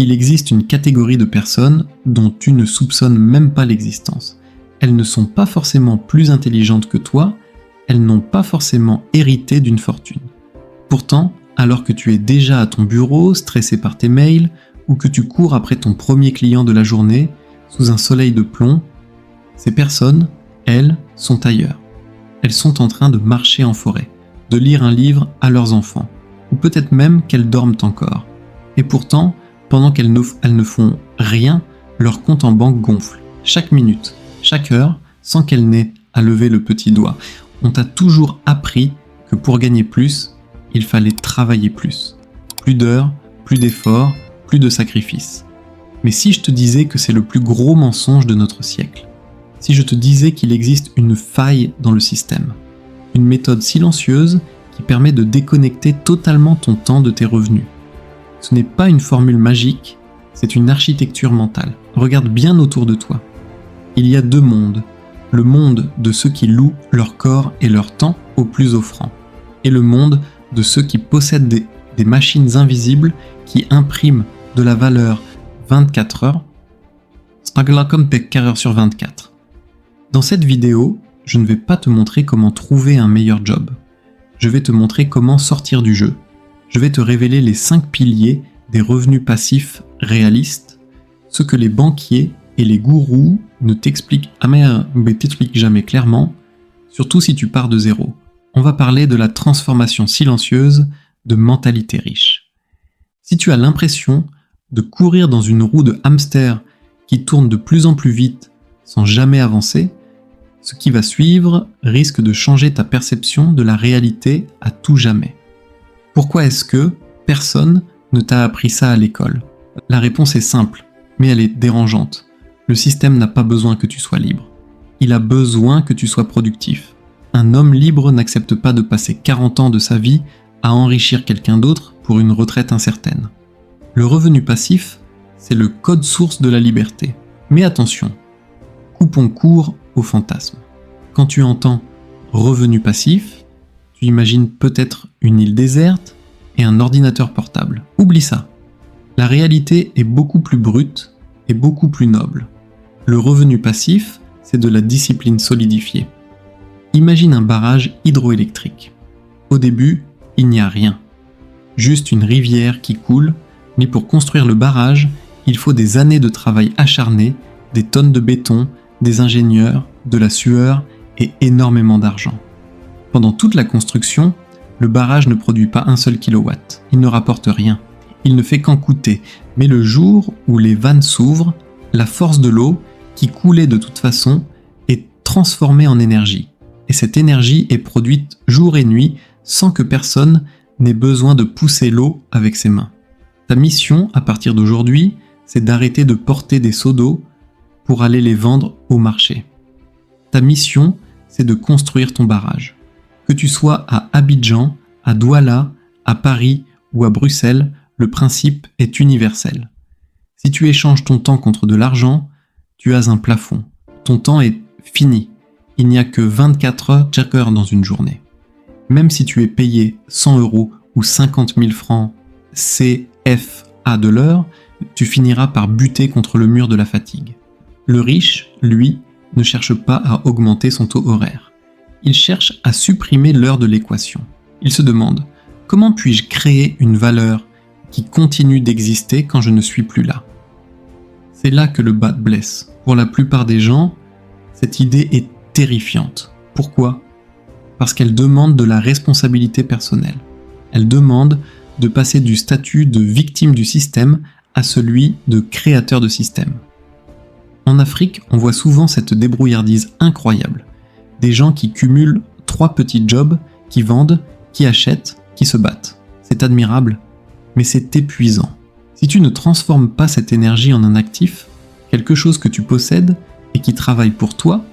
Il existe une catégorie de personnes dont tu ne soupçonnes même pas l'existence. Elles ne sont pas forcément plus intelligentes que toi, elles n'ont pas forcément hérité d'une fortune. Pourtant, alors que tu es déjà à ton bureau, stressé par tes mails, ou que tu cours après ton premier client de la journée, sous un soleil de plomb, ces personnes, elles, sont ailleurs. Elles sont en train de marcher en forêt, de lire un livre à leurs enfants, ou peut-être même qu'elles dorment encore. Et pourtant, pendant qu'elles ne font rien, leur compte en banque gonfle. Chaque minute, chaque heure, sans qu'elles n'aient à lever le petit doigt. On t'a toujours appris que pour gagner plus, il fallait travailler plus. Plus d'heures, plus d'efforts, plus de sacrifices. Mais si je te disais que c'est le plus gros mensonge de notre siècle, si je te disais qu'il existe une faille dans le système, une méthode silencieuse qui permet de déconnecter totalement ton temps de tes revenus. Ce n'est pas une formule magique, c'est une architecture mentale. Regarde bien autour de toi. Il y a deux mondes. Le monde de ceux qui louent leur corps et leur temps au plus offrant, et le monde de ceux qui possèdent des machines invisibles qui impriment de la valeur 24 heures, comme 4 heures sur 24. Dans cette vidéo, je ne vais pas te montrer comment trouver un meilleur job. Je vais te montrer comment sortir du jeu. Je vais te révéler les 5 piliers des revenus passifs réalistes, ce que les banquiers et les gourous ne t'expliquent jamais clairement, surtout si tu pars de zéro. On va parler de la transformation silencieuse de mentalité riche. Si tu as l'impression de courir dans une roue de hamster qui tourne de plus en plus vite sans jamais avancer, ce qui va suivre risque de changer ta perception de la réalité à tout jamais. Pourquoi est-ce que personne ne t'a appris ça à l'école ? La réponse est simple, mais elle est dérangeante. Le système n'a pas besoin que tu sois libre. Il a besoin que tu sois productif. Un homme libre n'accepte pas de passer 40 ans de sa vie à enrichir quelqu'un d'autre pour une retraite incertaine. Le revenu passif, c'est le code source de la liberté. Mais attention, coupons court au fantasme. Quand tu entends revenu passif, tu imagines peut-être une île déserte et un ordinateur portable. Oublie ça. La réalité est beaucoup plus brute et beaucoup plus noble. Le revenu passif, c'est de la discipline solidifiée. Imagine un barrage hydroélectrique. Au début, il n'y a rien. Juste une rivière qui coule, mais pour construire le barrage, il faut des années de travail acharné, des tonnes de béton, des ingénieurs, de la sueur et énormément d'argent. Pendant toute la construction, le barrage ne produit pas un seul kilowatt. Il ne rapporte rien. Il ne fait qu'en coûter. Mais le jour où les vannes s'ouvrent, la force de l'eau, qui coulait de toute façon, est transformée en énergie. Et cette énergie est produite jour et nuit sans que personne n'ait besoin de pousser l'eau avec ses mains. Ta mission, à partir d'aujourd'hui, c'est d'arrêter de porter des seaux d'eau pour aller les vendre au marché. Ta mission, c'est de construire ton barrage. Que tu sois à Abidjan, à Douala, à Paris ou à Bruxelles, le principe est universel. Si tu échanges ton temps contre de l'argent, tu as un plafond. Ton temps est fini. Il n'y a que 24 heures chaque heure dans une journée. Même si tu es payé 100 € ou 50 000 francs CFA de l'heure, tu finiras par buter contre le mur de la fatigue. Le riche, lui, ne cherche pas à augmenter son taux horaire. Il cherche à supprimer l'heure de l'équation. Il se demande « Comment puis-je créer une valeur qui continue d'exister quand je ne suis plus là ?» C'est là que le bas blesse. Pour la plupart des gens, cette idée est terrifiante. Pourquoi ? Parce qu'elle demande de la responsabilité personnelle. Elle demande de passer du statut de victime du système à celui de créateur de système. En Afrique, on voit souvent cette débrouillardise incroyable. Des gens qui cumulent 3 petits jobs, qui vendent, qui achètent, qui se battent. C'est admirable, mais c'est épuisant. Si tu ne transformes pas cette énergie en un actif, quelque chose que tu possèdes et qui travaille pour toi,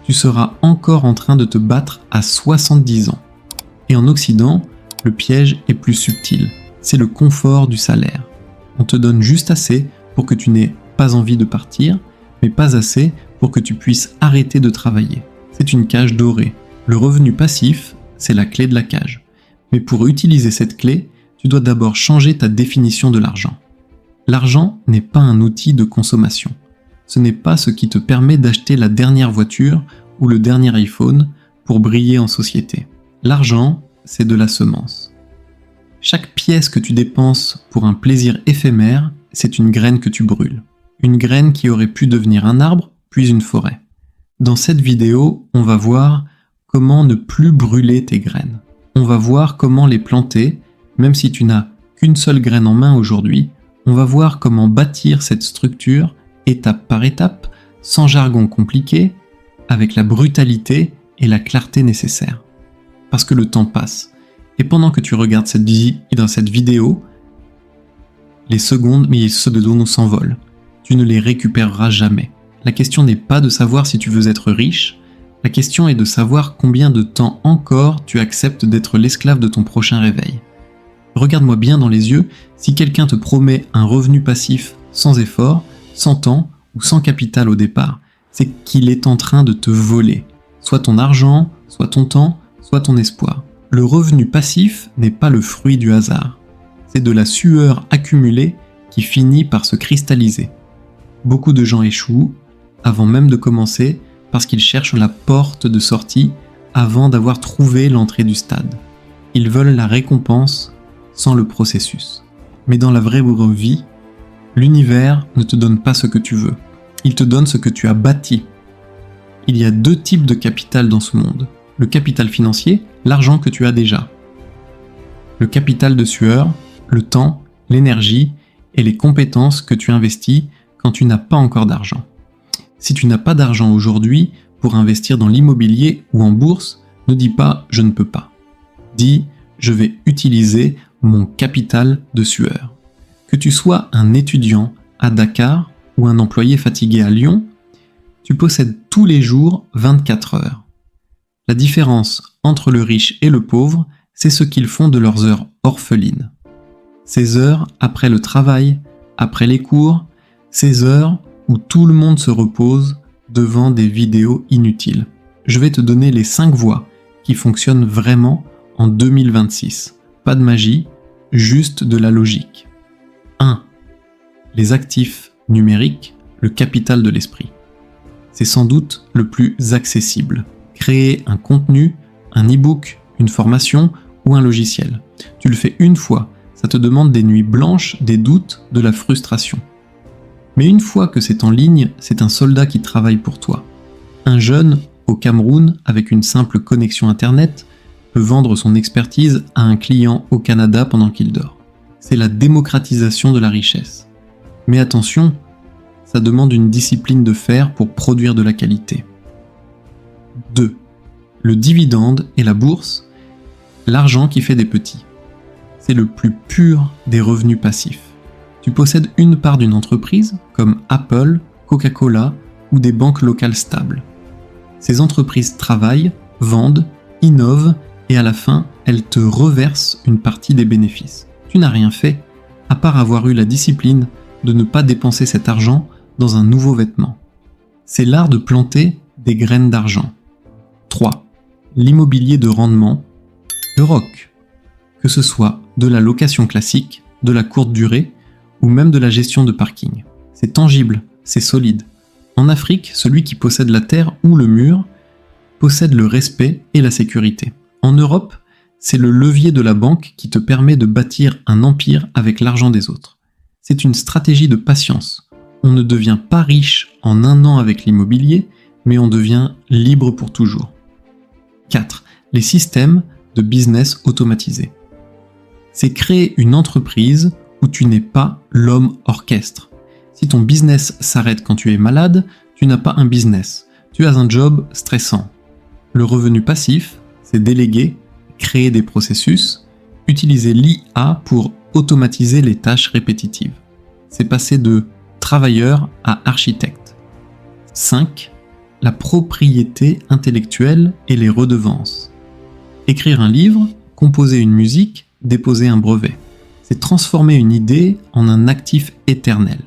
tu seras encore en train de te battre à 70 ans. Et en Occident, le piège est plus subtil. C'est le confort du salaire. On te donne juste assez pour que tu n'aies pas envie de partir, mais pas assez pour que tu puisses arrêter de travailler. C'est une cage dorée. Le revenu passif, c'est la clé de la cage. Mais pour utiliser cette clé, tu dois d'abord changer ta définition de l'argent. L'argent n'est pas un outil de consommation. Ce n'est pas ce qui te permet d'acheter la dernière voiture ou le dernier iPhone pour briller en société. L'argent, c'est de la semence. Chaque pièce que tu dépenses pour un plaisir éphémère, c'est une graine que tu brûles. Une graine qui aurait pu devenir un arbre, puis une forêt. Dans cette vidéo, on va voir comment ne plus brûler tes graines. On va voir comment les planter, même si tu n'as qu'une seule graine en main aujourd'hui. On va voir comment bâtir cette structure, étape par étape, sans jargon compliqué, avec la brutalité et la clarté nécessaires. Parce que le temps passe. Et pendant que tu regardes cette vidéo, les secondes s'envolent. Tu ne les récupéreras jamais. La question n'est pas de savoir si tu veux être riche, la question est de savoir combien de temps encore tu acceptes d'être l'esclave de ton prochain réveil. Regarde-moi bien dans les yeux, si quelqu'un te promet un revenu passif sans effort, sans temps ou sans capital au départ, c'est qu'il est en train de te voler. Soit ton argent, soit ton temps, soit ton espoir. Le revenu passif n'est pas le fruit du hasard. C'est de la sueur accumulée qui finit par se cristalliser. Beaucoup de gens échouent avant même de commencer parce qu'ils cherchent la porte de sortie avant d'avoir trouvé l'entrée du stade. Ils veulent la récompense sans le processus. Mais dans la vraie vie, l'univers ne te donne pas ce que tu veux. Il te donne ce que tu as bâti. Il y a 2 types de capital dans ce monde. Le capital financier, l'argent que tu as déjà. Le capital de sueur, le temps, l'énergie et les compétences que tu investis quand tu n'as pas encore d'argent. Si tu n'as pas d'argent aujourd'hui pour investir dans l'immobilier ou en bourse, ne dis pas « je ne peux pas ». Dis « je vais utiliser mon capital de sueur ». Que tu sois un étudiant à Dakar ou un employé fatigué à Lyon, tu possèdes tous les jours 24 heures. La différence entre le riche et le pauvre, c'est ce qu'ils font de leurs heures orphelines. Ces heures après le travail, après les cours, ces heures où tout le monde se repose devant des vidéos inutiles. Je vais te donner les 5 voies qui fonctionnent vraiment en 2026. Pas de magie, juste de la logique. 1. Les actifs numériques, le capital de l'esprit. C'est sans doute le plus accessible. Créer un contenu, un e-book, une formation ou un logiciel. Tu le fais une fois, ça te demande des nuits blanches, des doutes, de la frustration. Mais une fois que c'est en ligne, c'est un soldat qui travaille pour toi. Un jeune au Cameroun, avec une simple connexion internet, peut vendre son expertise à un client au Canada pendant qu'il dort. C'est la démocratisation de la richesse. Mais attention, ça demande une discipline de fer pour produire de la qualité. 2. Le dividende et la bourse, l'argent qui fait des petits. C'est le plus pur des revenus passifs. Tu possèdes une part d'une entreprise, comme Apple, Coca-Cola ou des banques locales stables. Ces entreprises travaillent, vendent, innovent et à la fin, elles te reversent une partie des bénéfices. Tu n'as rien fait, à part avoir eu la discipline de ne pas dépenser cet argent dans un nouveau vêtement. C'est l'art de planter des graines d'argent. 3. L'immobilier de rendement, le ROC. Que ce soit de la location classique, de la courte durée, ou même de la gestion de parking. C'est tangible, c'est solide. En Afrique, celui qui possède la terre ou le mur possède le respect et la sécurité. En Europe, c'est le levier de la banque qui te permet de bâtir un empire avec l'argent des autres. C'est une stratégie de patience. On ne devient pas riche en un an avec l'immobilier, mais on devient libre pour toujours. 4. Les systèmes de business automatisés. C'est créer une entreprise où tu n'es pas l'homme orchestre. Si ton business s'arrête quand tu es malade, tu n'as pas un business, tu as un job stressant. Le revenu passif, c'est déléguer, créer des processus, utiliser l'IA pour automatiser les tâches répétitives. C'est passer de travailleur à architecte. 5. La propriété intellectuelle et les redevances. Écrire un livre, composer une musique, déposer un brevet. C'est transformer une idée en un actif éternel.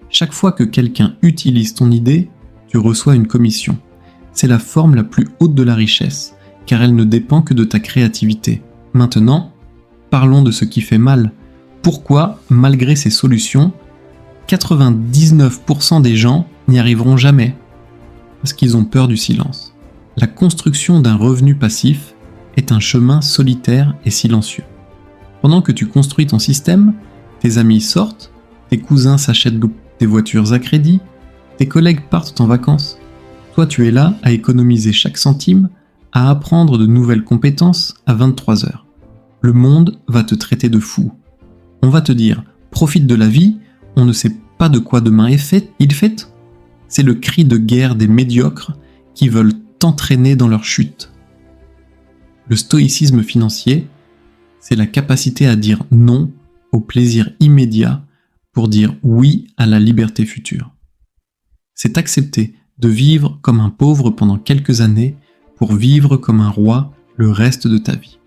Chaque fois que quelqu'un utilise ton idée, tu reçois une commission. C'est la forme la plus haute de la richesse, car elle ne dépend que de ta créativité. Maintenant, parlons de ce qui fait mal. Pourquoi, malgré ces solutions, 99% des gens n'y arriveront jamais, parce qu'ils ont peur du silence. La construction d'un revenu passif est un chemin solitaire et silencieux. Pendant que tu construis ton système, tes amis sortent, tes cousins s'achètent des voitures à crédit, tes collègues partent en vacances. Toi, tu es là à économiser chaque centime, à apprendre de nouvelles compétences à 23 heures. Le monde va te traiter de fou. On va te dire « profite de la vie, on ne sait pas de quoi demain est fait, il fait ». C'est le cri de guerre des médiocres qui veulent t'entraîner dans leur chute. Le stoïcisme financier, c'est la capacité à dire non au plaisir immédiat pour dire oui à la liberté future. C'est accepter de vivre comme un pauvre pendant quelques années pour vivre comme un roi le reste de ta vie.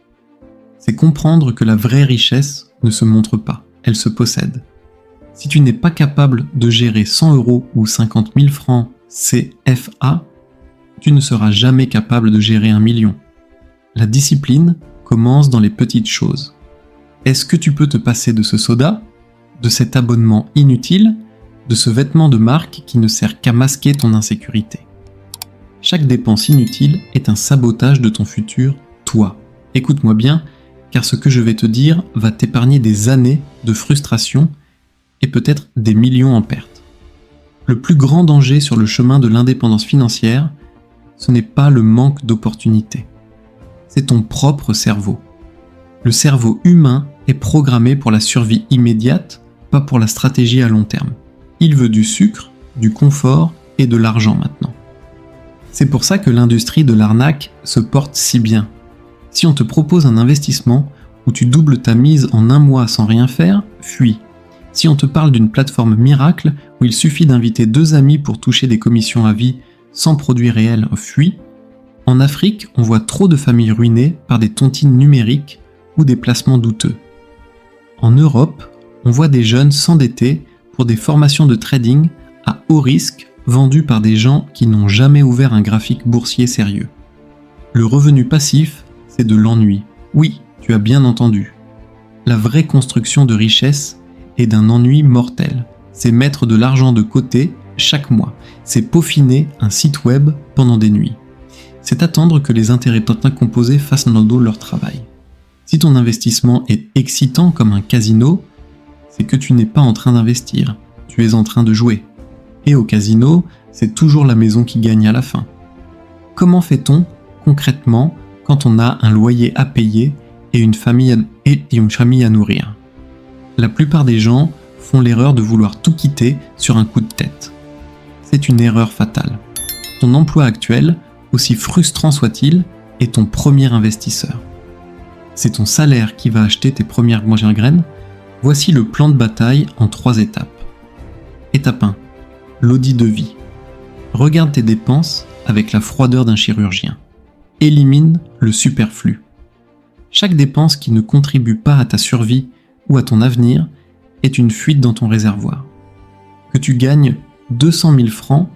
C'est comprendre que la vraie richesse ne se montre pas, elle se possède. Si tu n'es pas capable de gérer 100 € ou 50 000 francs CFA, tu ne seras jamais capable de gérer 1 million. La discipline commence dans les petites choses. Est-ce que tu peux te passer de ce soda, de cet abonnement inutile, de ce vêtement de marque qui ne sert qu'à masquer ton insécurité? Chaque dépense inutile est un sabotage de ton futur, toi. Écoute-moi bien, car ce que je vais te dire va t'épargner des années de frustration et peut-être des millions en pertes. Le plus grand danger sur le chemin de l'indépendance financière, ce n'est pas le manque d'opportunités. C'est ton propre cerveau. Le cerveau humain est programmé pour la survie immédiate, pas pour la stratégie à long terme. Il veut du sucre, du confort et de l'argent maintenant. C'est pour ça que l'industrie de l'arnaque se porte si bien. Si on te propose un investissement où tu doubles ta mise en 1 mois sans rien faire, fuis. Si on te parle d'une plateforme miracle où il suffit d'inviter 2 amis pour toucher des commissions à vie sans produit réel, fuis. En Afrique, on voit trop de familles ruinées par des tontines numériques ou des placements douteux. En Europe, on voit des jeunes s'endetter pour des formations de trading à haut risque vendues par des gens qui n'ont jamais ouvert un graphique boursier sérieux. Le revenu passif, c'est de l'ennui. Oui, tu as bien entendu. La vraie construction de richesse est d'un ennui mortel. C'est mettre de l'argent de côté chaque mois. C'est peaufiner un site web pendant des nuits. C'est attendre que les intérêts composés fassent dans le dos leur travail. Si ton investissement est excitant comme un casino, c'est que tu n'es pas en train d'investir, tu es en train de jouer. Et au casino, c'est toujours la maison qui gagne à la fin. Comment fait-on concrètement quand on a un loyer à payer et une famille à nourrir? La plupart des gens font l'erreur de vouloir tout quitter sur un coup de tête. C'est une erreur fatale. Ton emploi actuel, aussi frustrant soit-il, est ton premier investisseur. C'est ton salaire qui va acheter tes premières graines. Voici le plan de bataille en 3 étapes. Étape 1. L'audit de vie. Regarde tes dépenses avec la froideur d'un chirurgien. Élimine le superflu. Chaque dépense qui ne contribue pas à ta survie ou à ton avenir est une fuite dans ton réservoir. Que tu gagnes 200 000 francs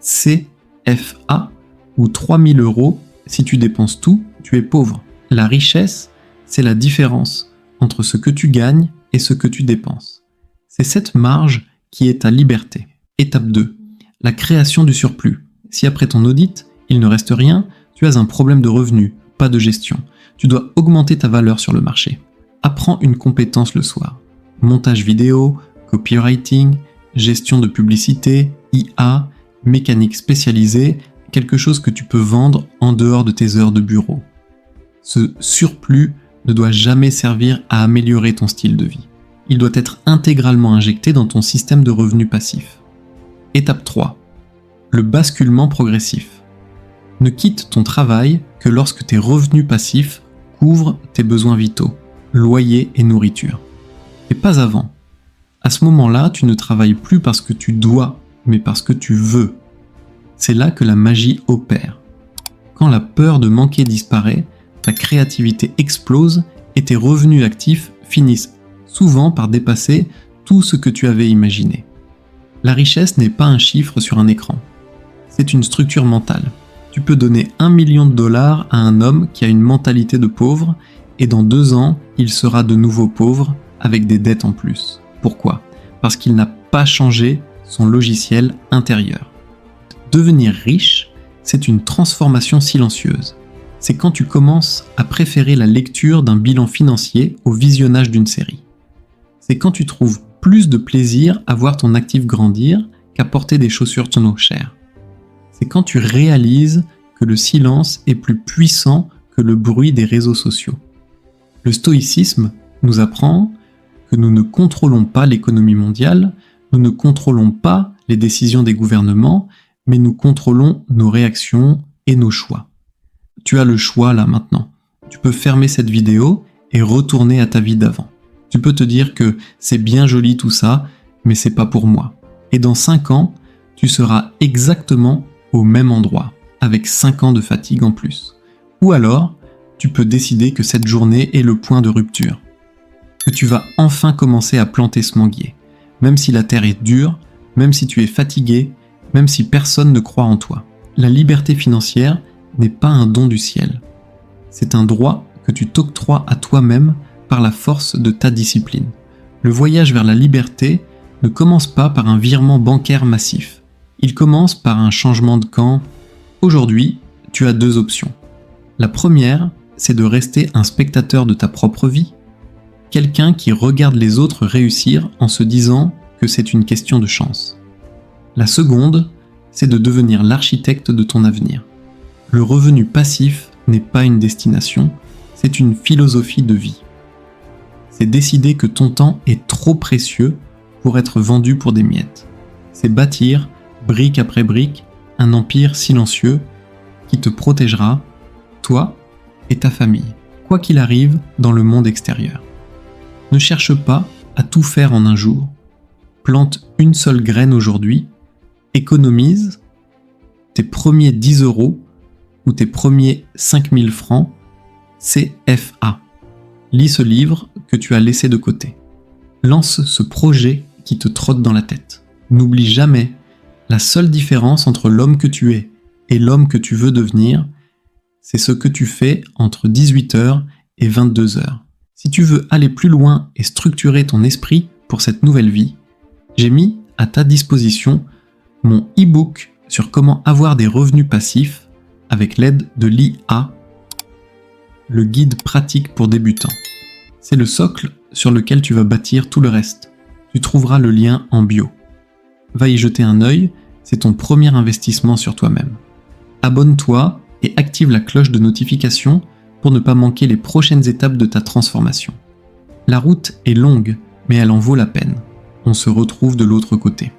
CFA ou 3 000 €, si tu dépenses tout, tu es pauvre. La richesse, c'est la différence entre ce que tu gagnes et ce que tu dépenses. C'est cette marge qui est ta liberté. Étape 2. La création du surplus. Si après ton audit, il ne reste rien, tu as un problème de revenu, pas de gestion. Tu dois augmenter ta valeur sur le marché. Apprends une compétence le soir. Montage vidéo, copywriting, gestion de publicité, IA, mécanique spécialisée, quelque chose que tu peux vendre en dehors de tes heures de bureau. Ce surplus ne doit jamais servir à améliorer ton style de vie. Il doit être intégralement injecté dans ton système de revenus passifs. Étape 3. Le basculement progressif. Ne quitte ton travail que lorsque tes revenus passifs couvrent tes besoins vitaux, loyer et nourriture. Et pas avant. À ce moment-là, tu ne travailles plus parce que tu dois, mais parce que tu veux. C'est là que la magie opère. Quand la peur de manquer disparaît, ta créativité explose et tes revenus actifs finissent souvent par dépasser tout ce que tu avais imaginé. La richesse n'est pas un chiffre sur un écran. C'est une structure mentale. Tu peux donner $1 million à un homme qui a une mentalité de pauvre et dans 2 ans, il sera de nouveau pauvre avec des dettes en plus. Pourquoi ? Parce qu'il n'a pas changer son logiciel intérieur. Devenir riche, c'est une transformation silencieuse. C'est quand tu commences à préférer la lecture d'un bilan financier au visionnage d'une série. C'est quand tu trouves plus de plaisir à voir ton actif grandir qu'à porter des chaussures tonneau chères. C'est quand tu réalises que le silence est plus puissant que le bruit des réseaux sociaux. Le stoïcisme nous apprend que nous ne contrôlons pas l'économie mondiale, nous ne contrôlons pas les décisions des gouvernements, mais nous contrôlons nos réactions et nos choix. Tu as le choix là maintenant. Tu peux fermer cette vidéo et retourner à ta vie d'avant. Tu peux te dire que c'est bien joli tout ça, mais c'est pas pour moi. Et dans 5 ans, tu seras exactement au même endroit, avec 5 ans de fatigue en plus. Ou alors, tu peux décider que cette journée est le point de rupture. Que tu vas enfin commencer à planter ce manguier. Même si la terre est dure, même si tu es fatigué, même si personne ne croit en toi. La liberté financière n'est pas un don du ciel. C'est un droit que tu t'octroies à toi-même par la force de ta discipline. Le voyage vers la liberté ne commence pas par un virement bancaire massif. Il commence par un changement de camp. Aujourd'hui, tu as 2 options. La première, c'est de rester un spectateur de ta propre vie, quelqu'un qui regarde les autres réussir en se disant que c'est une question de chance. La seconde, c'est de devenir l'architecte de ton avenir. Le revenu passif n'est pas une destination, c'est une philosophie de vie. C'est décider que ton temps est trop précieux pour être vendu pour des miettes. C'est bâtir, brique après brique, un empire silencieux qui te protégera, toi et ta famille, quoi qu'il arrive dans le monde extérieur. Ne cherche pas à tout faire en un jour. Plante une seule graine aujourd'hui, économise tes premiers 10 € ou tes premiers 5000 francs CFA. Lis ce livre que tu as laissé de côté. Lance ce projet qui te trotte dans la tête. N'oublie jamais, la seule différence entre l'homme que tu es et l'homme que tu veux devenir, c'est ce que tu fais entre 18h et 22h. Si tu veux aller plus loin et structurer ton esprit pour cette nouvelle vie, j'ai mis à ta disposition mon e-book sur comment avoir des revenus passifs avec l'aide de l'IA, le guide pratique pour débutants. C'est le socle sur lequel tu vas bâtir tout le reste. Tu trouveras le lien en bio. Va y jeter un œil, c'est ton premier investissement sur toi-même. Abonne-toi et active la cloche de notification pour ne pas manquer les prochaines étapes de ta transformation. La route est longue, mais elle en vaut la peine. On se retrouve de l'autre côté.